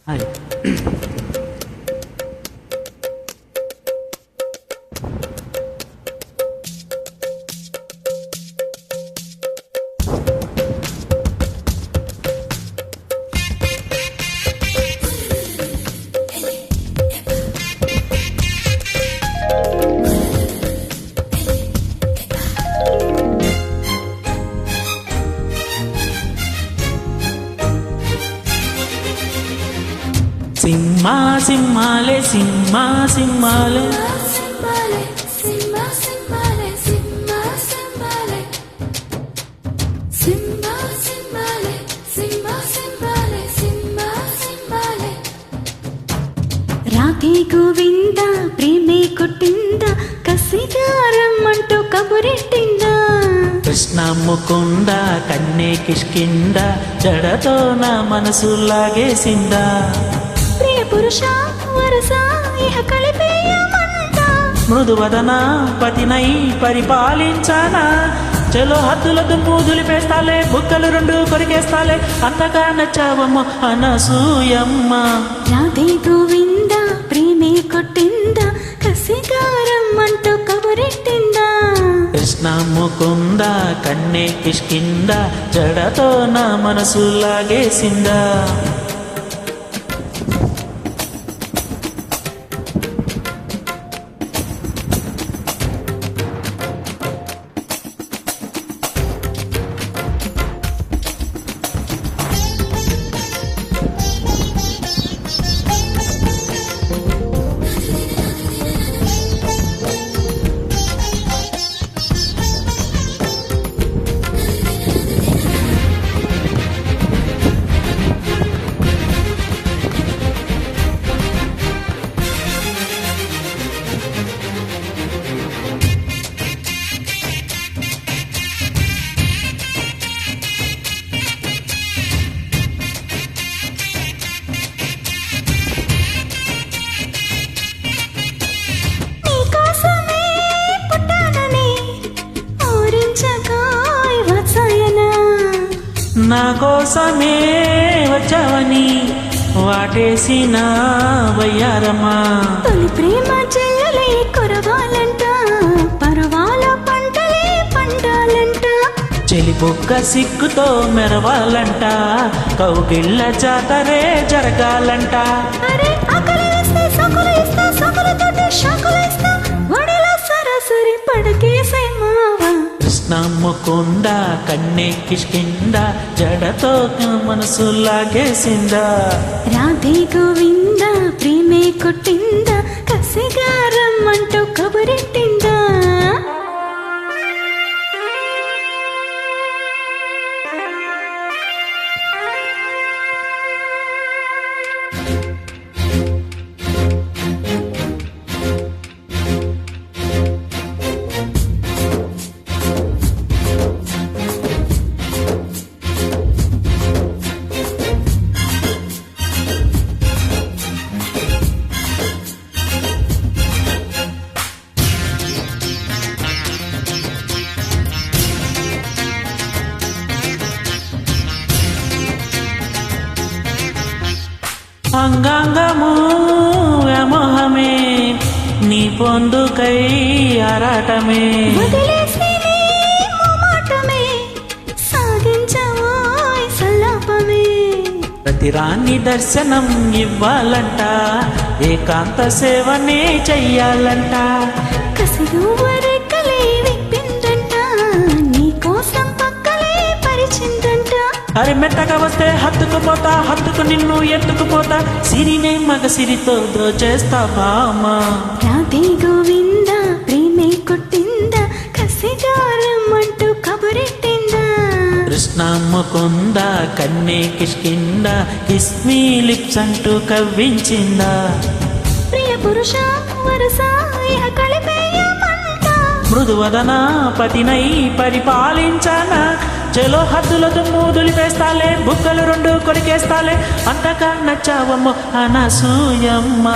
అది సింహా సింహాలే సింహా సింహాలే రాధే గోవింద ప్రేమే కొట్టిందా కసిగారమ్మంటూ కబురెట్టిందా కృష్ణ ముకుంద కన్నే కిష్కింద జడతో నా మనసు లాగేసిందా ప్రియ పురుష వరస ఇహ కలిపేయమంట మృదువదన పతినై పరిపాలించానా చలో హద్దుల దుమ్ము దులిపేస్తాలే బుక్కలు రెండు కొరికేస్తాలే అంతగా నచ్చావమ్మ అనసూయమ్మ రాధే గోవింద ప్రేమే కొట్టిందా కసిగారమ్మంటూ కబురెట్టిందా కృష్ణ ముకుంద కన్నే కిష్కింద జడతో నా మనసు లాగేసిందా నా కోసమే వచ్చావని వాటేసిన వయ్యారమ్మా తొలి ప్రేమ చెల్లెలే కురవాలంట పరవాల పంటలే పండాలంట చెలిపొక్క సిక్కుతో మెరవాలంట కౌగిళ్ళ జాతరే జరగాలంట అరే ఆకలి వేస్తే సకులు ఇస్తా సకులతోటి షాకులు ఇస్తా వడిలో సరాసరి పడకేసే మావా కృష్ణ ముకుంద కన్నే కిష్కింద జడతో మనసు లాగేసిందా రాధే గోవింద ప్రేమే కొట్టిందా కసిగారమ్మంటూ కబురెట్టిందా అంగాంగము వ్యామోహమే నీ పొందుకై ఆరాటమే వదిలేసి నీ మోమాటమే సాగించవోయ్ సల్లాపమే ప్రతి రాణి దర్శనం ఇవ్వాలంట ఏకాంత సేవనే చెయ్యాలంట కసిగువ్వరెక్కలే విప్పిందంట నీ కోసం పక్కలే పరిచిందంట అరి మెత్తగా వస్తే హత్తుకుపోతా హత్తుకు నిన్ను ఎత్తుకుపోతా సిరినే మగ సిరితో దోచేస్తా బామా రాధే గోవింద ప్రేమే కొట్టిందా కసిగారమ్మంటూ కబురెట్టిందా కృష్ణ ముకుంద కన్నే కిష్కింద కిస్మీ లిప్స్ అంటూ కవ్వించిందా ప్రియ పురుష వరస ఇహ కలిపేయమంట మృదువదన పతినై పరిపాలించానా చెలో హద్దుల దుమ్ము దులిపేస్తాలే బుక్కలు రెండు కొరికేస్తాలే అంతగా నచ్చావమ్మ అనసూయమ్మ